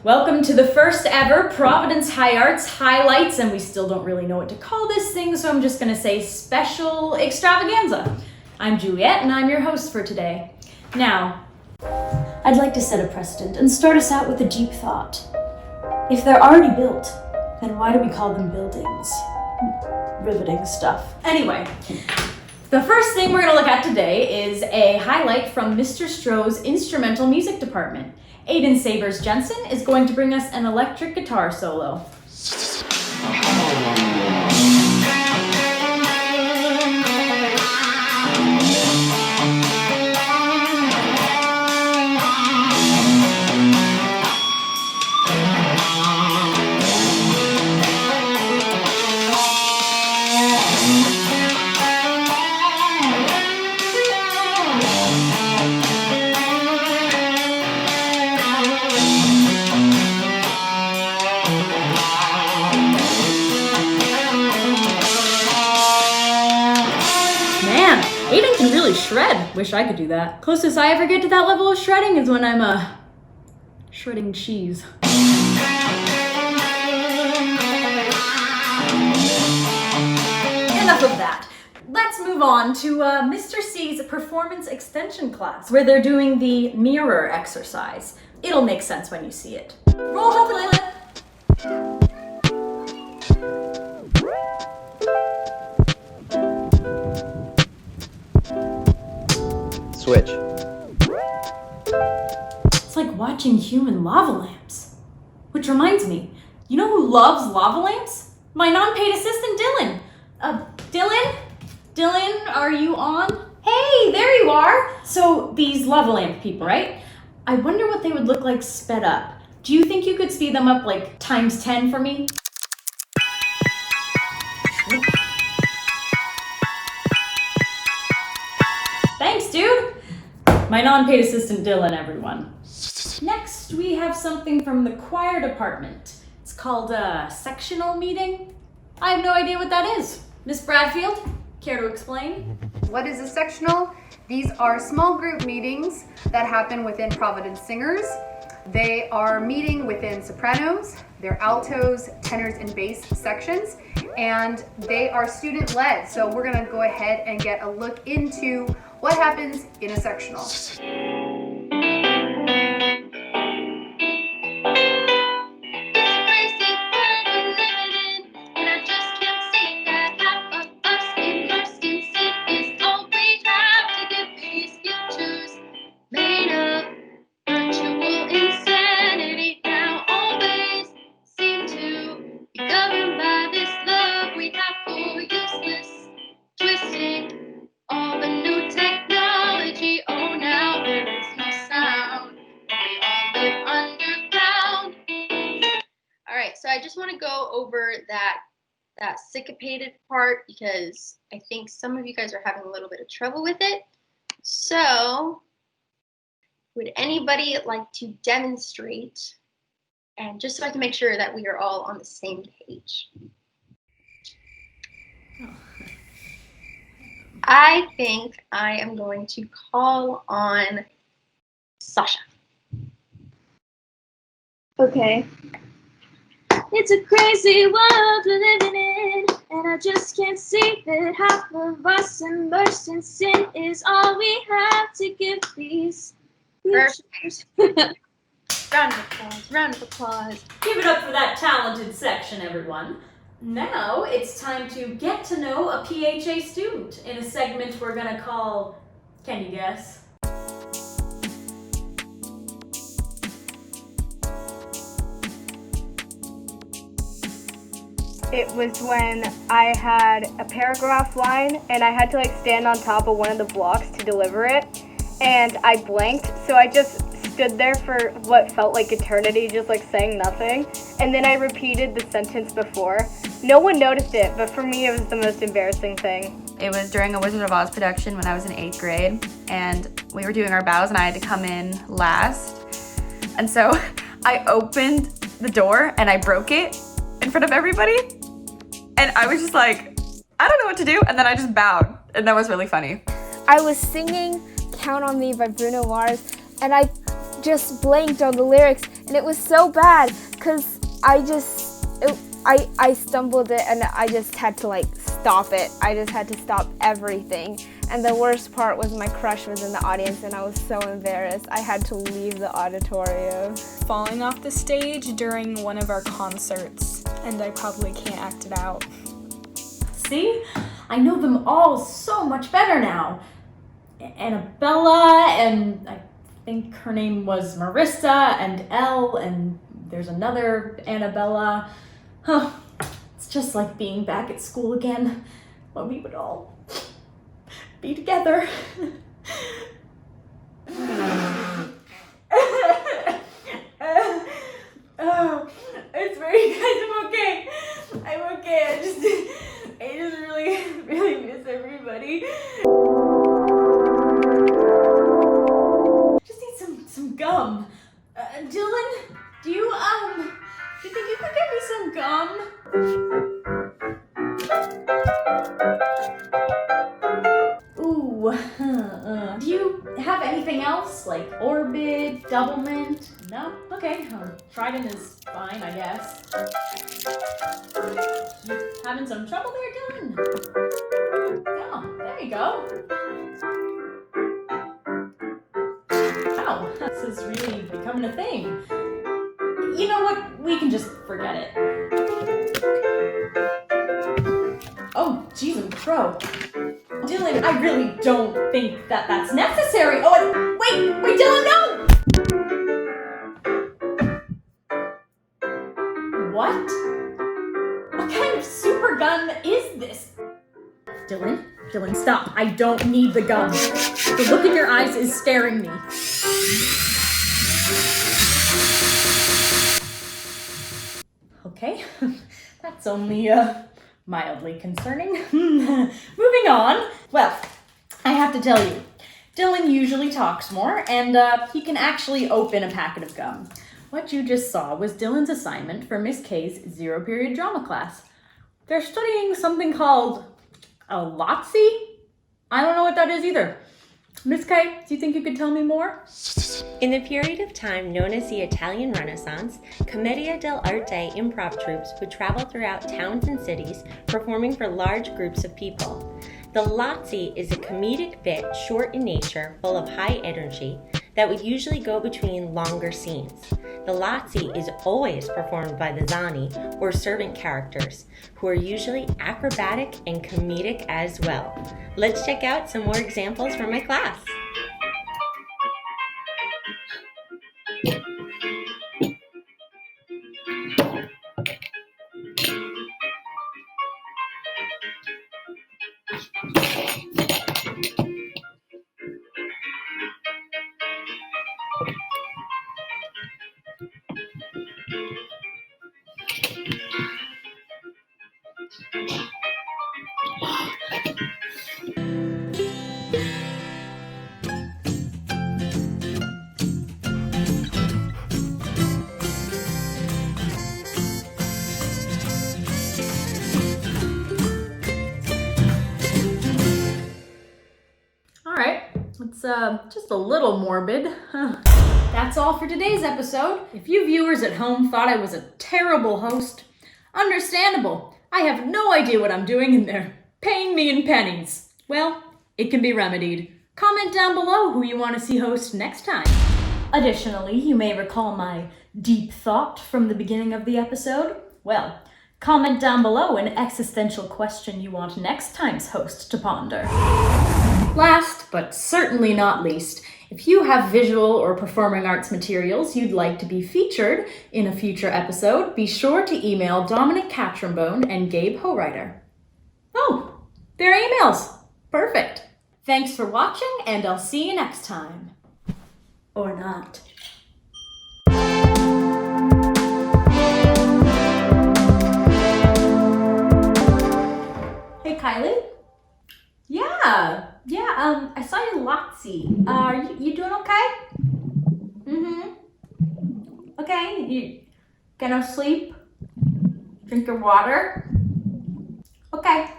Welcome to the first ever Providence High Arts highlights, and we still don't really know what to call this thing, so I'm just gonna say special extravaganza. I'm Juliette, and I'm your host for today. Now, I'd like to set a precedent and start us out with a deep thought. If they're already built, then why do we call them buildings? Riveting stuff. Anyway, the first thing we're gonna look at today is a highlight from Mr. Stroh's instrumental music department. Aiden Sabers Jensen is going to bring us an electric guitar solo. Aiden can really shred. Wish I could do that. Closest I ever get to that level of shredding is when I'm shredding cheese. Enough of that. Let's move on to Mr. C's performance extension class, where they're doing the mirror exercise. It'll make sense when you see it. Roll the clip. Switch. It's like watching human lava lamps. Which reminds me, you know who loves lava lamps? My non-paid assistant, Dylan. Dylan, are you on? Hey, there you are. So these lava lamp people, right? I wonder what they would look like sped up. Do you think you could speed them up like times 10 for me? Thanks, dude. My non-paid assistant, Dylan, everyone. Next, we have something from the choir department. It's called a Sectional Meeting. I have no idea what that is. Miss Bradfield, care to explain? What is a sectional? These are small group meetings that happen within Providence singers. They are meeting within sopranos, their altos, tenors, and bass sections, and they are student-led. So we're gonna go ahead and get a look into what happens in a sectional. So I just want to go over that syncopated part because I think some of you guys are having a little bit of trouble with it. So would anybody like to demonstrate? And just so I can make sure that we are all on the same page. I think I am going to call on Sasha. Okay. It's a crazy world we're living in, and I just can't see that half of us immersed in sin is all we have to give these. Perfect. Round of applause. Give it up for that talented section, everyone. Now it's time to get to know a PHA student in a segment we're gonna call, can you guess? It was when I had a paragraph line and I had to stand on top of one of the blocks to deliver it, and I blanked, so I just stood there for what felt like eternity, just saying nothing, and then I repeated the sentence before. No one noticed it, but for me it was the most embarrassing thing. It was during a Wizard of Oz production when I was in 8th grade, and we were doing our bows and I had to come in last, and so I opened the door and I broke it in front of everybody. And I was just like, I don't know what to do. And then I just bowed. And that was really funny. I was singing Count on Me by Bruno Mars, and I just blanked on the lyrics, and And it was so bad because I stumbled it and I just had to like stop it. I just had to stop everything. And the worst part was my crush was in the audience and I was so embarrassed. I had to leave the auditorium. Falling off the stage during one of our concerts, and I probably can't act it out. See? I know them all so much better now. Annabella, and I think her name was Marissa, and Elle, and there's another Annabella. Huh. It's just like being back at school again, when we would all be together. Oh, it's very guys, I'm okay. I'm okay. I just really miss everybody. Just need some gum. Dylan, do you think you could get me some gum? Ooh, do you have anything else, like Orbit, Double Mint? No? Okay, Trident is fine, I guess. You having some trouble there, Dylan? Oh, there you go. Wow, this is really becoming a thing. You know what? We can just forget it. Oh, jeez, I'm pro. Dylan, I really don't think that's necessary. Oh, wait, Dylan, no! What? What kind of super gun is this? Dylan, stop. I don't need the gun. The look in your eyes is scaring me. Okay, that's only, mildly concerning. Moving on. Well, I have to tell you, Dylan usually talks more, and he can actually open a packet of gum. What you just saw was Dylan's assignment for Miss K's 0-period drama class. They're studying something called a Lotsi? I don't know what that is either. Miss K, do you think you could tell me more? In the period of time known as the Italian Renaissance, Commedia dell'arte improv troupes would travel throughout towns and cities, performing for large groups of people. The Lotsi is a comedic bit, short in nature, full of high energy, that would usually go between longer scenes. The Lotsi is always performed by the Zani, or servant characters, who are usually acrobatic and comedic as well. Let's check out some more examples from my class. It's just a little morbid. That's all for today's episode. If you viewers at home thought I was a terrible host, understandable. I have no idea what I'm doing and they're paying me in pennies. Well, it can be remedied. Comment down below who you want to see host next time. Additionally, you may recall my deep thought from the beginning of the episode. Well, comment down below an existential question you want next time's host to ponder. Last, but certainly not least, if you have visual or performing arts materials you'd like to be featured in a future episode, be sure to email Dominic Catrombone and Gabe Howriter. Oh, they're emails. Perfect. Thanks for watching, and I'll see you next time. Or not. Hey, Kylie? Yeah, I saw your Lotsi. Are you doing okay? Okay, you get no sleep? Drink your water? Okay.